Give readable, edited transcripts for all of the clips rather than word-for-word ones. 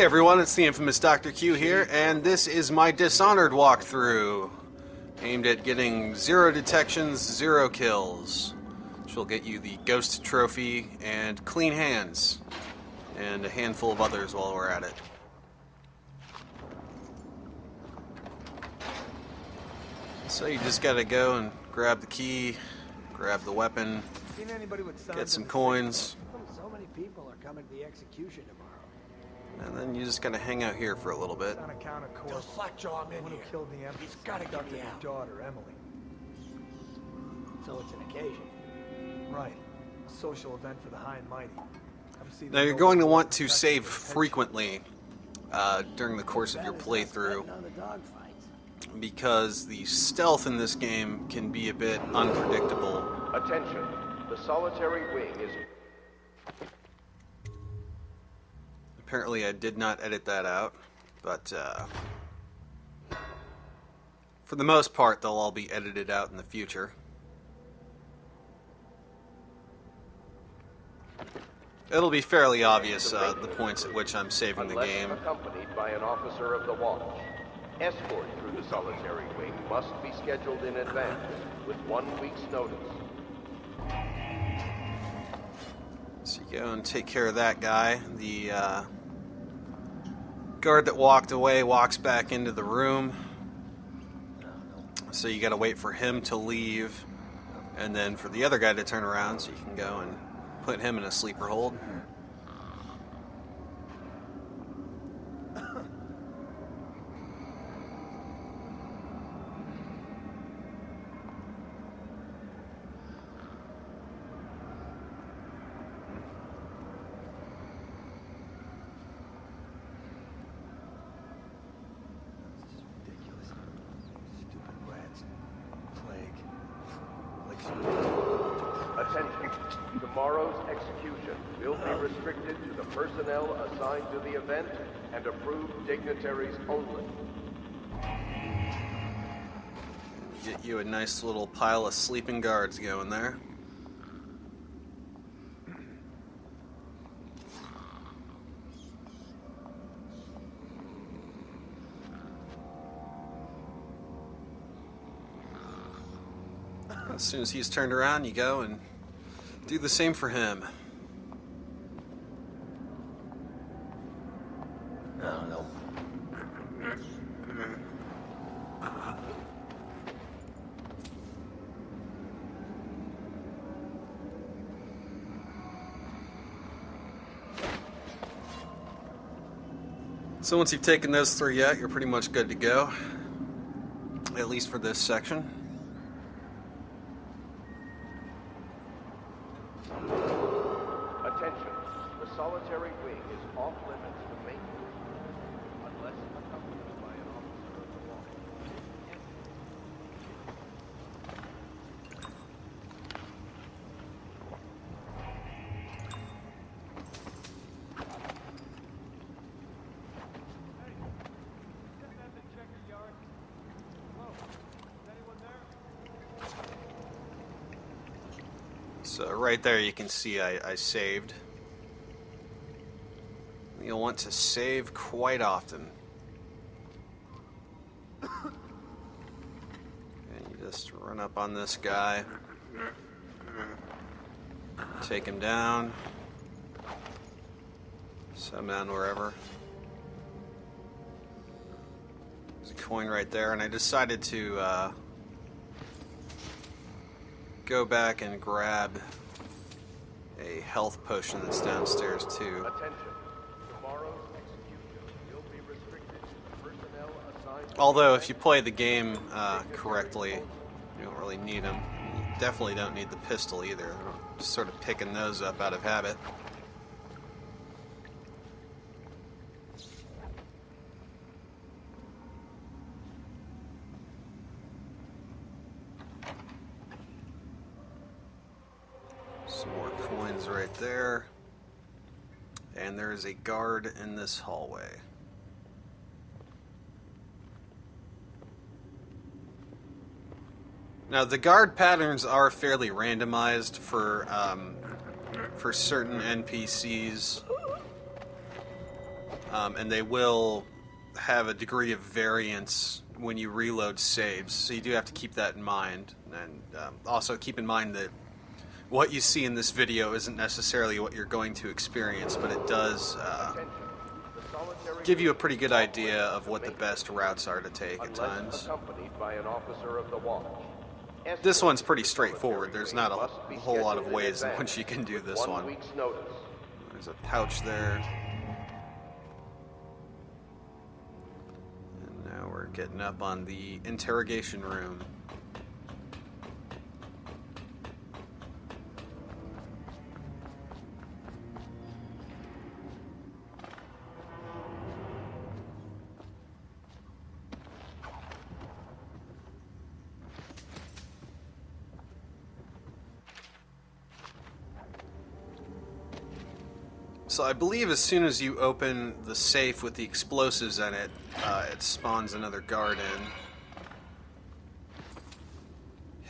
everyone, it's the infamous Dr. Q here, and this is my Dishonored walkthrough, aimed at getting 0 detections, 0 kills, which will get you the Ghost Trophy and Clean Hands, and a handful of others while we're at it. So you just gotta go and grab the key, grab the weapon, get some coins, So many people are coming to the execution tomorrow. and then you just gotta hang out here for a little bit. On account of course, They'll slackjaw him in the one here. who killed the Empress. He's gotta get me Your out. daughter, Emily. So it's an occasion. Right. A social event for the high and mighty. Come see the Now you're noble going to want protect to their save attention. frequently during the course of your playthrough, On the dogfights. because the stealth in this game can be a bit unpredictable. Attention, the solitary wing is... Apparently I did not edit that out, but for the most part they'll all be edited out in the future. It'll be fairly obvious the points at which I'm saving the unless game. accompanied by an officer of the watch. Escort through the solitary wing must be scheduled in advance with 1 week's notice. So you go and take care of that guy. The guard that walked away walks back into the room. So you gotta wait for him to leave, and then for the other guy to turn around so you can go and put him in a sleeper hold. This is ridiculous. Stupid rats. Plague. Attention, tomorrow's execution will be restricted to the personnel assigned to the event and approved dignitaries only. Get you a nice little pile of sleeping guards going there. As soon as he's turned around, you go and do the same for him. No, no. So once you've taken those 3 out, you're pretty much good to go. At least for this section. Attention, the solitary wing is off limits to maintenance unless accompanied by an officer of the watch. So right there you can see I saved. You'll want to save quite often. And you just run up on this guy, take him down, set him down wherever. There's a coin right there, and I decided to go back and grab a health potion that's downstairs too. Attention, tomorrow's execution will be restricted to the personnel assigned to Although the if you event play the game and approved correctly, dignitaries you don't really need them. You definitely don't need the pistol either. I'm just sort of picking those up out of habit. Some more coins right there. And there is a guard in this hallway. Now the guard patterns are fairly randomized for certain NPCs. and they will have a degree of variance when you reload saves, so you do have to keep that in mind. And also keep in mind that what you see in this video isn't necessarily what you're going to experience, but it does give you a pretty good idea of what the best routes are to take at times. This one's pretty straightforward. There's not a whole lot of ways in which you can do this one. There's a pouch there. And now we're getting up on the interrogation room. So I believe as soon as you open the safe with the explosives in it, it spawns another guard in.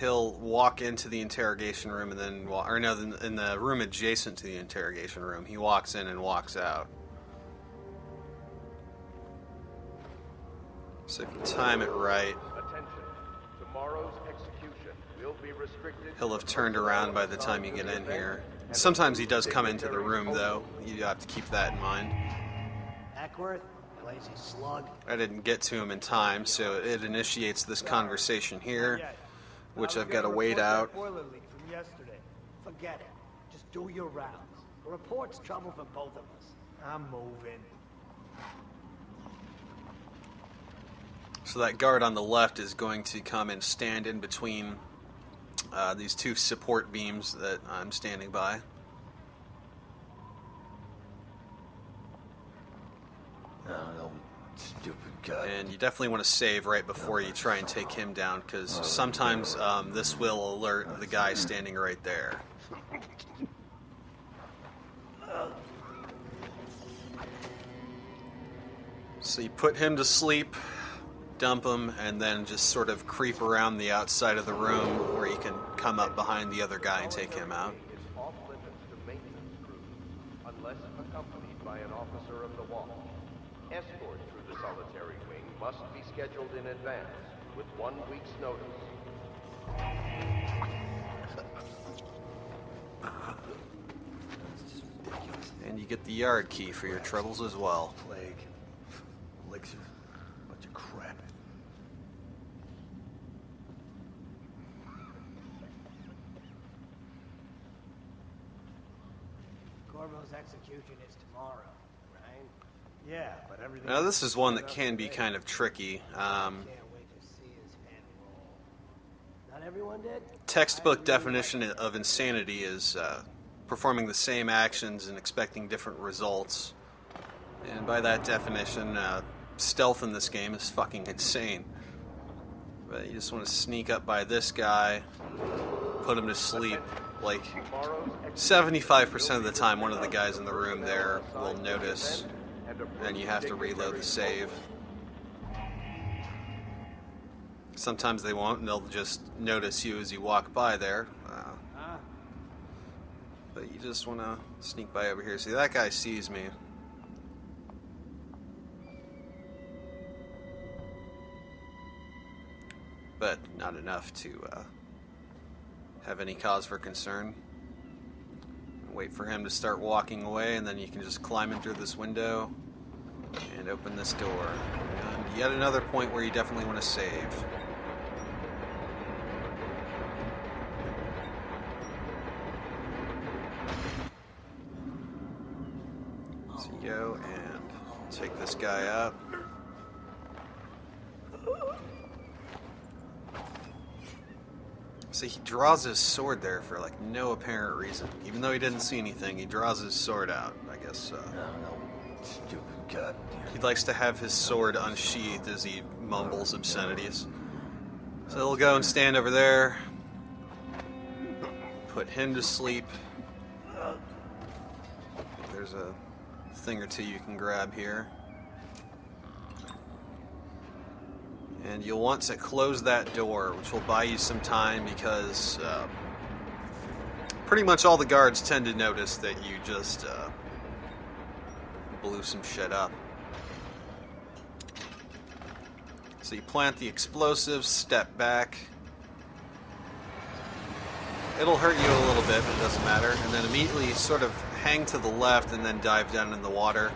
He'll walk into the interrogation room and then, or no, in the room adjacent to the interrogation room, he walks in and walks out. So if you time it right, he'll have turned around by the time you get in here. Sometimes he does come into the room, though. You have to keep that in mind. Ackworth, lazy slug. I didn't get to him in time, so it initiates this conversation here, which I've got to wait out. Boiler leak from yesterday. Forget it. Just do your rounds. The report's trouble for both of us. I'm moving. So that guard on the left is going to come and stand in between these two support beams that I'm standing by. No, stupid guy. And you definitely want to save right before you try and take him down, because sometimes this will alert the guy standing right there. So you put him to sleep, dump him, and then just sort of creep around the outside of the room where you can come up behind the other guy and take him out. Unless accompanied by an officer of the watch. Escort through the solitary wing must be scheduled in advance with 1 week's notice. And you get the yard key for your troubles as well. Plague. Elixir. Bunch of crap. Corvo's execution is tomorrow, right? Yeah, but everything... Now this is one that can be kind of tricky. Can't wait to see his head roll. Not everyone did? Textbook definition of insanity is performing the same actions and expecting different results. And by that definition, stealth in this game is fucking insane. But you just want to sneak up by this guy, put him to sleep. Like 75% of the time, one of the guys in the room there will notice, and you have to reload the save. Sometimes they won't, and they'll just notice you as you walk by there. But you just want to sneak by over here. See, that guy sees me. But not enough to have any cause for concern. Wait for him to start walking away, and then you can just climb in through this window and open this door. And yet another point where you definitely want to save. So you go and take this guy up. See, he draws his sword there for like no apparent reason. Even though he didn't see anything, he draws his sword out, I guess. Stupid goddamn. He likes to have his sword unsheathed as he mumbles obscenities. So he'll go and stand over there, put him to sleep. There's a thing or two you can grab here. And you'll want to close that door, which will buy you some time because pretty much all the guards tend to notice that you just blew some shit up. So you plant the explosives, step back. It'll hurt you a little bit, but it doesn't matter. And then immediately sort of hang to the left and then dive down in the water.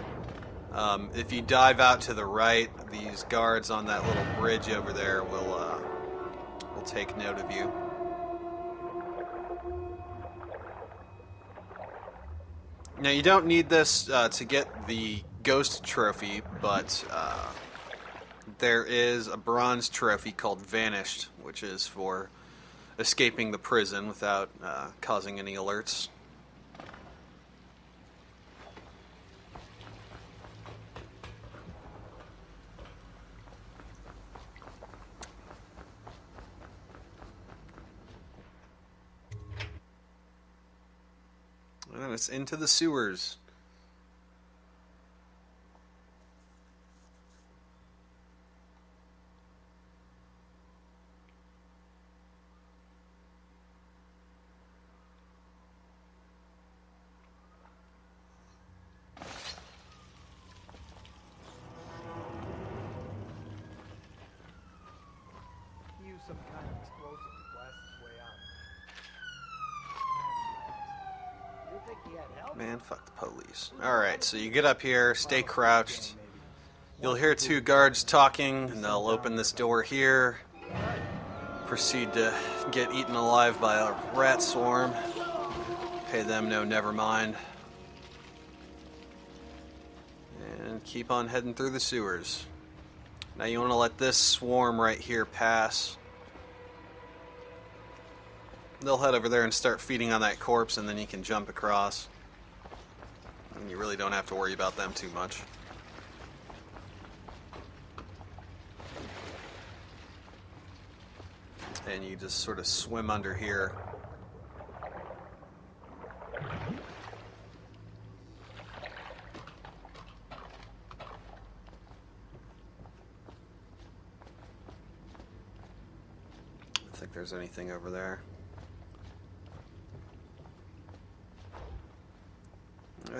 If you dive out to the right, these guards on that little bridge over there will take note of you. Now you don't need this to get the ghost trophy, but there is a bronze trophy called Vanished, which is for escaping the prison without causing any alerts. And it's into the sewers. Use some kind of explosive to blast its way out. You think he had help? Man, fuck the police. Alright, so you get up here, stay crouched. You'll hear two guards talking, and they'll open this door here. Proceed to get eaten alive by a rat swarm. Pay them no never mind. And keep on heading through the sewers. Now you want to let this swarm right here pass. They'll head over there and start feeding on that corpse, and then you can jump across. And you really don't have to worry about them too much. And you just sort of swim under here. I think there's anything over there.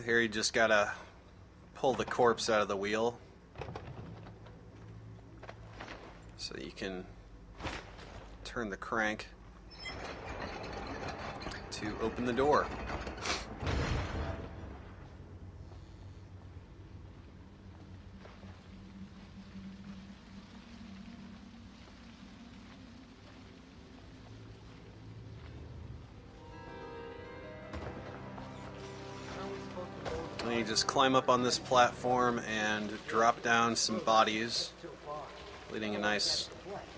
Here you just gotta pull the corpse out of the wheel so you can turn the crank to open the door. And you just climb up on this platform and drop down some bodies, leading a nice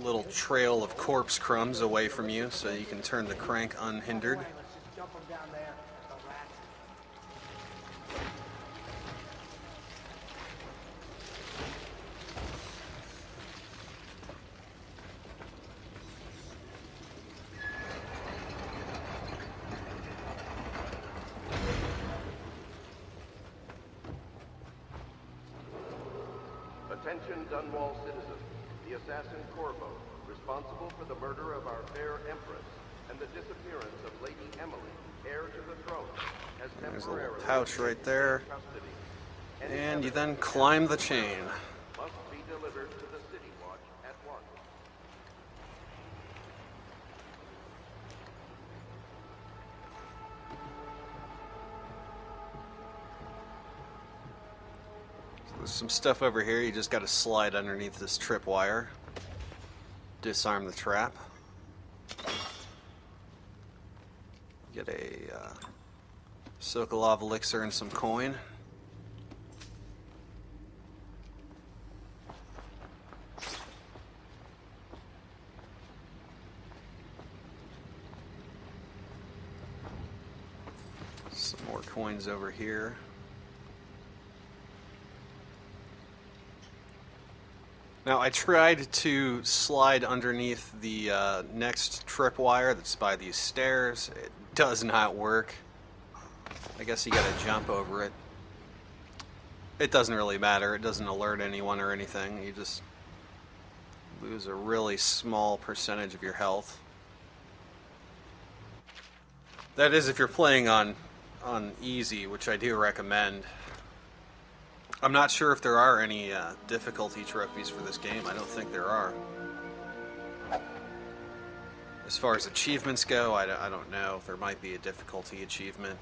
little trail of corpse crumbs away from you so you can turn the crank unhindered. Let's just dump him down there. The rats. Attention Dunwall citizens. The assassin Corvo, responsible for the murder of our fair empress and the disappearance of Lady Emily, heir to the throne, has There's a little temporarily pouch right there. custody. And you then climb the chain. Must be delivered to the City Watch at once. So there's some stuff over here. You just got to slide underneath this tripwire. Disarm the trap. Get a Sokolov elixir and some coin. Some more coins over here. Now, I tried to slide underneath the next tripwire that's by these stairs. It does not work. I guess you gotta jump over it. It doesn't really matter. It doesn't alert anyone or anything. You just lose a really small percentage of your health. That is if you're playing on easy, which I do recommend. I'm not sure if there are any difficulty trophies for this game. I don't think there are. As far as achievements go, I don't know. There might be a difficulty achievement.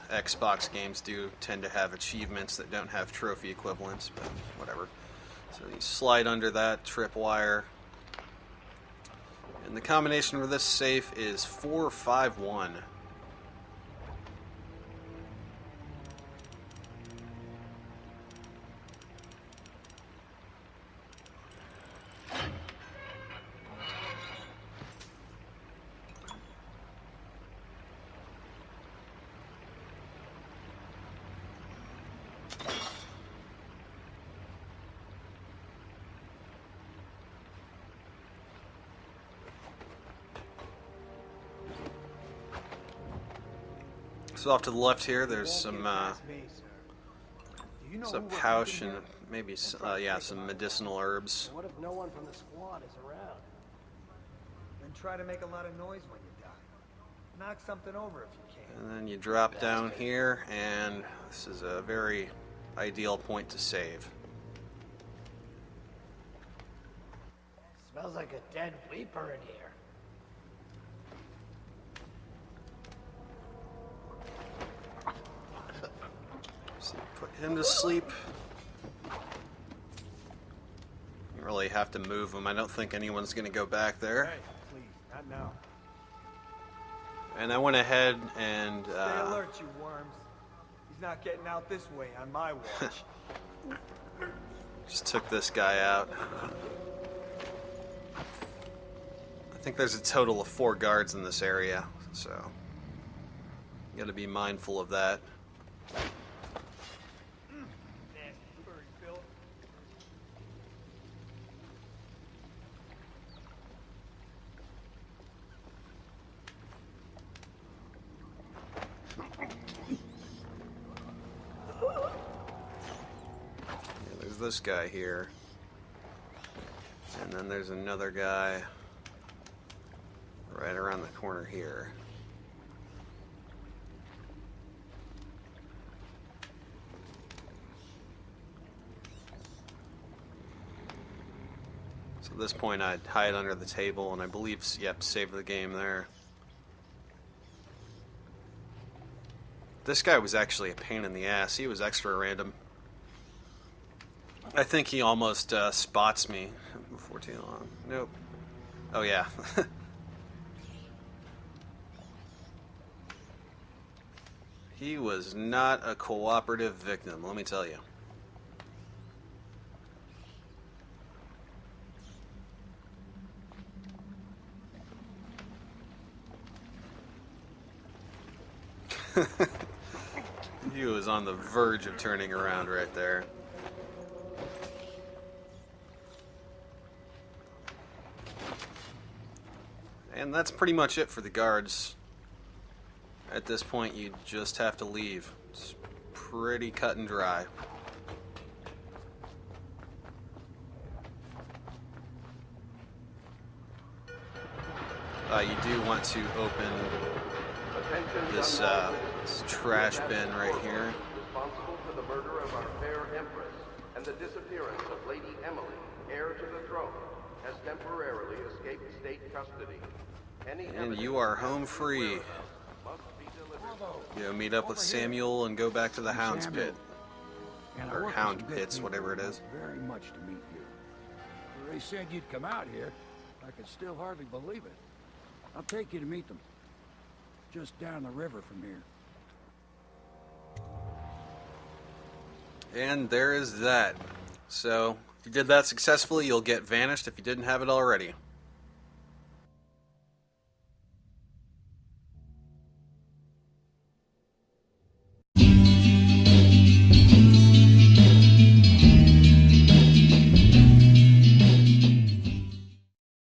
Xbox games do tend to have achievements that don't have trophy equivalents, but whatever. So you slide under that tripwire. And the combination for this safe is 451. So off to the left here, there's some pouch and maybe yeah, some medicinal herbs. What if no one from the squad is around? Then try to make a lot of noise when you die. Knock something over if you can. And then you drop down here, and this is a very ideal point to save. Smells like a dead Reaper in here. So put him to sleep. You really have to move him. I don't think anyone's going to go back there. Hey, please, not now. And I went ahead and Stay alert, you worms. He's not getting out this way on my watch. just took this guy out. I think there's a total of 4 guards in this area, so you got to be mindful of that. There's this guy here, and then there's another guy right around the corner here. So at this point I'd hide under the table, and I believe, yep, save the game there. This guy was actually a pain in the ass. He was extra random. I think he almost spots me before too long. Nope. Oh yeah. He was not a cooperative victim, let me tell you. He was on the verge of turning around right there. And that's pretty much it for the guards. At this point, you just have to leave. It's pretty cut and dry. You do want to open this trash bin right here. Responsible for the murder of our fair empress and the disappearance of Lady Emily, heir to the throne, has temporarily escaped state custody. And you are home free. You know, meet up with Samuel and go back to the Hound's Pit. Or Hound Pits, whatever it is. Very much to meet you. They said you'd come out here. I could still hardly believe it. I'll take you to meet them. Just down the river from here. And there is that. So, if you did that successfully, you'll get vanished if you didn't have it already.